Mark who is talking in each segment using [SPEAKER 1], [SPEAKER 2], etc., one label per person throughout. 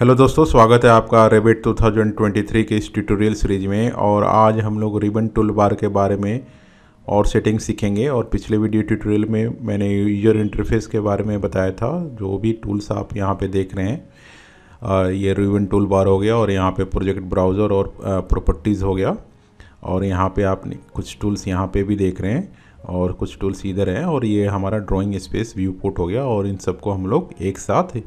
[SPEAKER 1] Hello दोस्तों, स्वागत है आपका रेविट 2023 के इस ट्यूटोरियल सीरीज में। और आज हम लोग रिबन टूल बार के बारे में और सेटिंग सीखेंगे। और पिछले वीडियो ट्यूटोरियल में मैंने यूजर इंटरफेस के बारे में बताया था। जो भी टूल्स आप यहाँ पे देख रहे हैं, ये रिबन टूल बार हो गया और यहाँ पे प्रोजेक्ट ब्राउज़र और प्रॉपर्टीज़ हो गया। और यहाँ पे आप कुछ टूल्स यहाँ पे भी देख रहे हैं और कुछ टूल्स इधर हैं। और ये हमारा ड्राइंग स्पेस व्यू पोर्ट हो गया। और इन सबको हम लोग एक साथ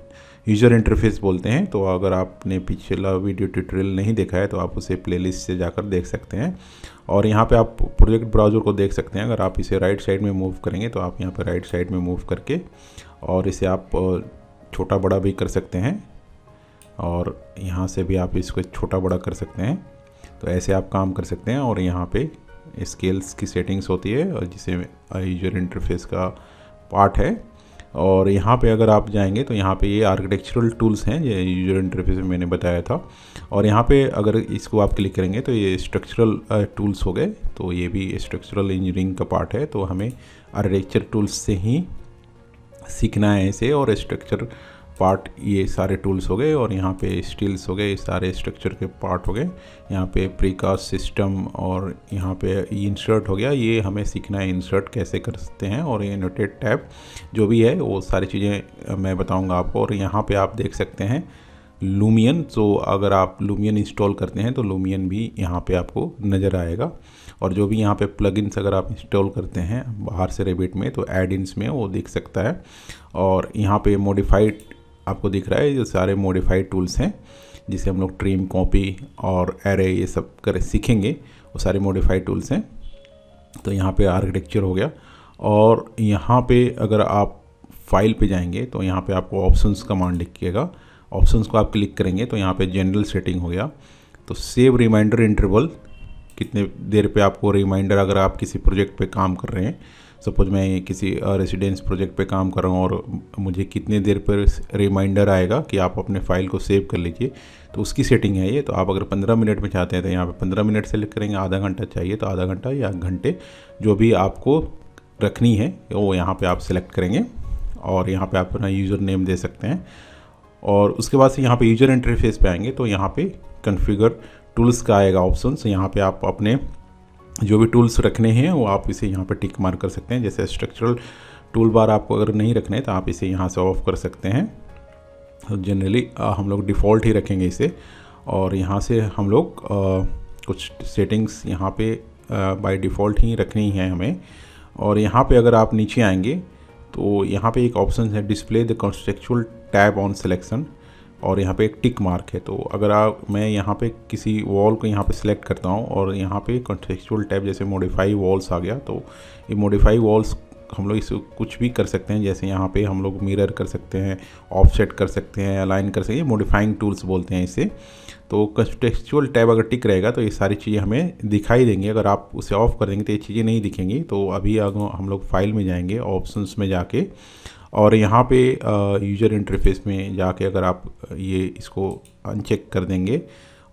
[SPEAKER 1] यूज़र इंटरफेस बोलते हैं। तो अगर आपने पिछला वीडियो ट्यूटोरियल नहीं देखा है तो आप उसे प्लेलिस्ट से जाकर देख सकते हैं। और यहाँ पे आप प्रोजेक्ट ब्राउज़र को देख सकते हैं। अगर आप इसे राइट साइड में मूव करेंगे तो आप यहाँ पे राइट साइड में मूव करके और इसे आप छोटा बड़ा भी कर सकते हैं। और यहाँ से भी आप इसको छोटा बड़ा कर सकते हैं। तो ऐसे आप काम कर सकते हैं। और यहाँ पे स्केल्स की सेटिंग्स होती है और जिसे यूजर इंटरफेस का पार्ट है। और यहाँ पे अगर आप जाएंगे तो यहाँ पे ये आर्किटेक्चरल टूल्स हैं, ये यूजर इंटरफेस में मैंने बताया था। और यहाँ पे अगर इसको आप क्लिक करेंगे तो ये स्ट्रक्चरल टूल्स हो गए। तो ये भी स्ट्रक्चरल इंजीनियरिंग का पार्ट है। तो हमें आर्किटेक्चर टूल्स से ही सीखना है इसे। और स्ट्रक्चर पार्ट ये सारे टूल्स हो गए। और यहाँ पे स्टील्स हो गए, ये सारे स्ट्रक्चर के पार्ट हो गए। यहाँ पे प्रीकास्ट सिस्टम और यहाँ पे इंसर्ट हो गया। ये हमें सीखना है इंसर्ट कैसे कर सकते हैं। और ये नोटेट टैब जो भी है वो सारी चीज़ें मैं बताऊंगा आपको। और यहाँ पे आप देख सकते हैं लूमियन। तो अगर आप लूमियन इंस्टॉल करते हैं तो लूमियन भी यहाँ पे आपको नज़र आएगा। और जो भी यहाँ पे प्लगइन्स अगर आप इंस्टॉल करते हैं बाहर से रेविट में तो एड इन्स में वो दिख सकता है। और यहाँ पे मॉडिफाइड आपको दिख रहा है, जो सारे मॉडिफाइड टूल्स हैं जिसे हम लोग ट्रिम, कॉपी और एरे ये सब कर सीखेंगे, वो सारे मॉडिफाइड टूल्स हैं। तो यहाँ पे आर्किटेक्चर हो गया। और यहाँ पे अगर आप फाइल पे जाएंगे तो यहाँ पे आपको ऑप्शंस कमांड दिखेगा। ऑप्शंस को आप क्लिक करेंगे तो यहाँ पे जनरल सेटिंग हो गया। तो सेव रिमाइंडर इंटरवल, कितने देर पे आपको रिमाइंडर, अगर आप किसी प्रोजेक्ट पे काम कर रहे हैं, सपोज मैं किसी रेसिडेंस प्रोजेक्ट पे काम कर रहा हूँ और मुझे कितने देर पर रिमाइंडर आएगा कि आप अपने फाइल को सेव कर लीजिए, तो उसकी सेटिंग है ये। तो आप अगर 15 मिनट में चाहते हैं तो यहाँ पे 15 मिनट सेलेक्ट करेंगे। आधा घंटा चाहिए तो आधा घंटा या घंटे, जो भी आपको रखनी है वो यहाँ पे आप सेलेक्ट करेंगे। और यहाँ पे आप अपना यूज़र नेम दे सकते हैं। और उसके बाद से यहाँ पे यूज़र इंटरफेस पे आएंगे तो यहाँ पे कॉन्फ़िगर टूल्स का आएगा ऑप्शन। यहाँ पे आप अपने जो भी टूल्स रखने हैं वो आप इसे यहाँ पे टिक मार्क कर सकते हैं। जैसे स्ट्रक्चरल टूल बार आपको अगर नहीं रखने तो आप इसे यहाँ से ऑफ कर सकते हैं। जनरली हम लोग डिफ़ॉल्ट ही रखेंगे इसे। और यहाँ से हम लोग कुछ सेटिंग्स यहाँ पे बाय डिफ़ॉल्ट ही रखनी है हमें। और यहाँ पे अगर आप नीचे आएंगे तो यहाँ पे एक ऑप्शन है display the contextual tab on selection. और यहाँ पे एक टिक मार्क है। तो अगर मैं यहाँ पे किसी वॉल को यहाँ पे सिलेक्ट करता हूँ और यहाँ पे कॉन्टेक्चुअल टैब जैसे मॉडिफाई वॉल्स आ गया, तो ये मॉडिफाई वॉल्स हम लोग इसे कुछ भी कर सकते हैं। जैसे यहाँ पे हम लोग मिरर कर सकते हैं, ऑफसेट कर सकते हैं, अलाइन कर सकते हैं, मॉडिफाइंग टूल्स बोलते हैं इसे। तो कॉन्टेक्चुअल टैब अगर टिक रहेगा तो ये सारी चीज़ें हमें दिखाई देंगी। अगर आप उसे ऑफ कर देंगे तो ये चीज़ें नहीं दिखेंगी। तो अभी हम लोग फाइल में जाएंगे, ऑप्शंस में जाके, और यहाँ पे यूज़र इंटरफेस में जाके अगर आप ये इसको अनचेक कर देंगे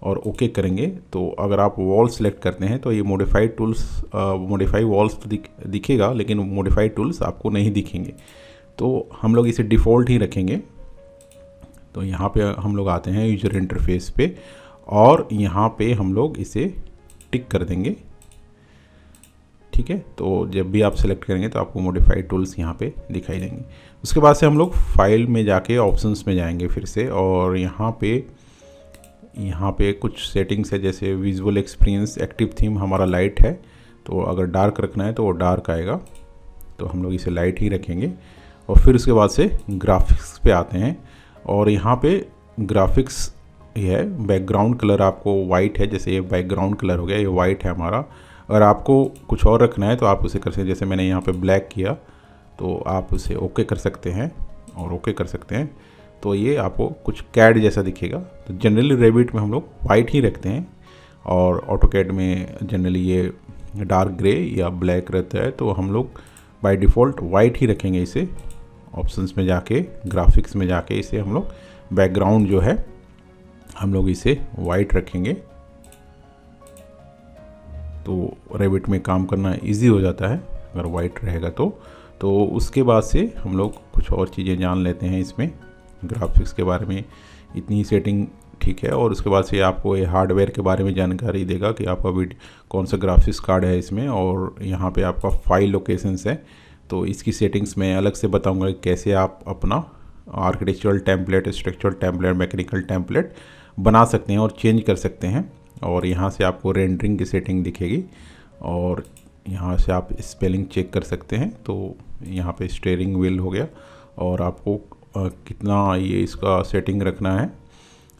[SPEAKER 1] और ओके करेंगे तो अगर आप वॉल सेलेक्ट करते हैं तो ये मॉडिफाइड टूल्स, मॉडिफाई वॉल्स तो दिखेगा लेकिन मॉडिफाइड टूल्स आपको नहीं दिखेंगे। तो हम लोग इसे डिफ़ॉल्ट ही रखेंगे। तो यहाँ पे हम लोग आते हैं यूज़र इंटरफेस पे और यहाँ पे हम लोग इसे टिक कर देंगे। ठीक है, तो जब भी आप सेलेक्ट करेंगे तो आपको मॉडिफाइड टूल्स यहाँ पे दिखाई देंगे। उसके बाद से हम लोग फाइल में जाके ऑप्शंस में जाएंगे फिर से। और यहाँ पे कुछ सेटिंग्स है, जैसे विजुअल एक्सपीरियंस, एक्टिव थीम हमारा लाइट है। तो अगर डार्क रखना है तो वो डार्क आएगा, तो हम लोग इसे लाइट ही रखेंगे। और फिर उसके बाद से ग्राफिक्स पे आते हैं। और यहाँ पे ग्राफिक्स ये है, बैकग्राउंड कलर आपको वाइट है, जैसे ये बैकग्राउंड कलर हो गया, ये वाइट है हमारा। अगर आपको कुछ और रखना है तो आप उसे कर सकते हैं। जैसे मैंने यहाँ पे ब्लैक किया तो आप उसे ओके कर सकते हैं और ओके कर सकते हैं। तो ये आपको कुछ कैड जैसा दिखेगा। तो जनरली रेविट में हम लोग वाइट ही रखते हैं और ऑटोकैड में जनरली ये डार्क ग्रे या ब्लैक रहता है। तो हम लोग बाय डिफ़ॉल्ट वाइट ही रखेंगे इसे। ऑप्शंस में जाके, ग्राफिक्स में जाके इसे हम लोग बैकग्राउंड जो है हम लोग इसे वाइट रखेंगे। तो रेविट में काम करना इजी हो जाता है अगर वाइट रहेगा तो उसके बाद से हम लोग कुछ और चीज़ें जान लेते हैं इसमें ग्राफिक्स के बारे में। इतनी ही सेटिंग ठीक है। और उसके बाद से आपको ये हार्डवेयर के बारे में जानकारी देगा कि आपका कौन सा ग्राफिक्स कार्ड है इसमें, और यहाँ पे आपका फाइल लोकेशंस है। तो इसकी सेटिंग्स मैं अलग से बताऊंगा कि कैसे आप अपना architectural template, structural template, mechanical template बना सकते हैं और चेंज कर सकते हैं। और यहाँ से आपको रेंडरिंग की सेटिंग दिखेगी और यहाँ से आप स्पेलिंग चेक कर सकते हैं। तो यहाँ पे स्टीयरिंग व्हील हो गया, और आपको कितना ये इसका सेटिंग रखना है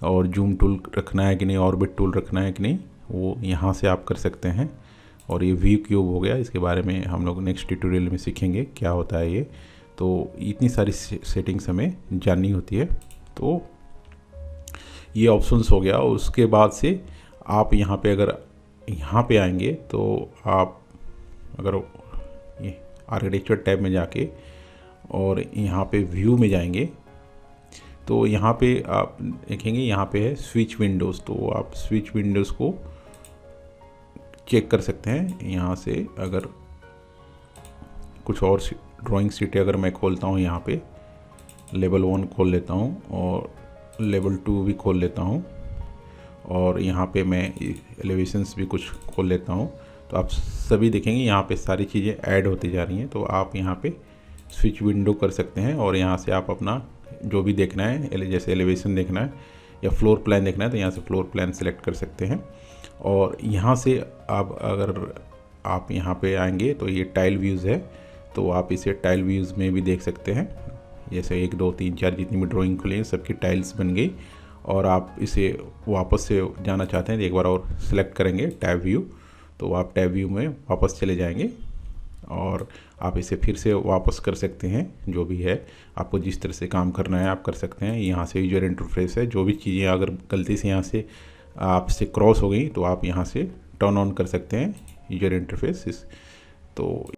[SPEAKER 1] और जूम टूल रखना है कि नहीं, ऑर्बिट टूल रखना है कि नहीं, वो यहाँ से आप कर सकते हैं। और ये व्यू क्यूब हो गया, इसके बारे में हम लोग नेक्स्ट ट्यूटोरियल में सीखेंगे क्या होता है ये। तो इतनी सारी सेटिंग्स हमें जाननी होती है। तो ये ऑप्शंस हो गया। उसके बाद से आप यहाँ पे अगर यहाँ पे आएंगे तो आप अगर ये आर्किटेक्चर टैब में जाके और यहाँ पे व्यू में जाएंगे तो यहाँ पे आप देखेंगे यहाँ पे है स्विच विंडोज़। तो आप स्विच विंडोज़ को चेक कर सकते हैं यहाँ से। अगर कुछ और ड्राइंग शीटें अगर मैं खोलता हूँ, यहाँ पे लेवल 1 खोल लेता हूँ और लेवल 2 भी खोल लेता हूँ, और यहाँ पे मैं एलिवेशंस भी कुछ खोल लेता हूँ, तो आप सभी देखेंगे यहाँ पे सारी चीज़ें ऐड होती जा रही हैं। तो आप यहाँ पे स्विच विंडो कर सकते हैं और यहाँ से आप अपना जो भी देखना है, जैसे एलिवेशन देखना है या फ्लोर प्लान देखना है, तो यहाँ से फ्लोर प्लान सेलेक्ट कर सकते हैं। और यहाँ से आप अगर आप यहाँ पे आएंगे तो ये टाइल व्यूज़ है, तो आप इसे टाइल व्यूज़ में भी देख सकते हैं। जैसे 1 2 3 4 जितनी भी ड्राइंग खुली हैं सबकी टाइल्स बन गई, और आप इसे वापस से जाना चाहते हैं तो एक बार और सेलेक्ट करेंगे टैब व्यू, तो आप टैब व्यू में वापस चले जाएंगे और आप इसे फिर से वापस कर सकते हैं। जो भी है आपको जिस तरह से काम करना है आप कर सकते हैं। यहाँ से यूजर इंटरफेस है, जो भी चीज़ें अगर गलती से यहाँ से आपसे क्रॉस हो गई तो आप यहाँ से टर्न ऑन कर सकते हैं यूजर इंटरफेस। तो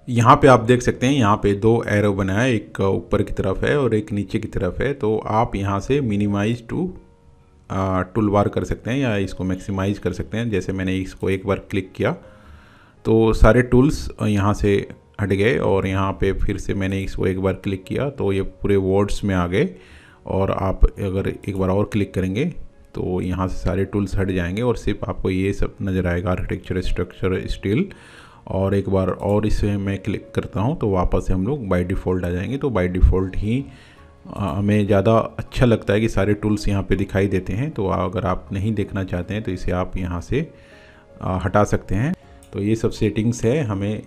[SPEAKER 1] यहाँ पे आप देख सकते हैं यहाँ पे 2 एरो बना है, एक ऊपर की तरफ है और एक नीचे की तरफ है। तो आप यहाँ से मिनिमाइज टू टूल बार कर सकते हैं या इसको मैक्सिमाइज कर सकते हैं। जैसे मैंने इसको एक बार क्लिक किया तो सारे टूल्स यहाँ से हट गए, और यहाँ पे फिर से मैंने इसको एक बार क्लिक किया तो ये पूरे वर्ड्स में आ गए। और आप अगर एक बार और क्लिक करेंगे तो यहाँ से सारे टूल्स हट जाएंगे और सिर्फ आपको ये सब नज़र आएगा, आर्किटेक्चर, स्ट्रक्चर, स्टील। और एक बार और इसे मैं क्लिक करता हूँ तो वापस से हम लोग बाय डिफ़ॉल्ट आ जाएंगे। तो बाय डिफ़ॉल्ट ही हमें ज़्यादा अच्छा लगता है कि सारे टूल्स यहाँ पे दिखाई देते हैं। तो अगर आप नहीं देखना चाहते हैं तो इसे आप यहाँ से हटा सकते हैं। तो ये सब सेटिंग्स है हमें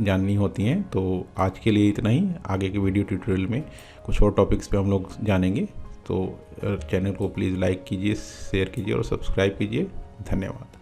[SPEAKER 1] जाननी होती हैं। तो आज के लिए इतना ही। आगे के वीडियो ट्यूटोरियल में कुछ और टॉपिक्स पे हम लोग जानेंगे। तो चैनल को प्लीज़ लाइक कीजिए, शेयर कीजिए और सब्सक्राइब कीजिए। धन्यवाद।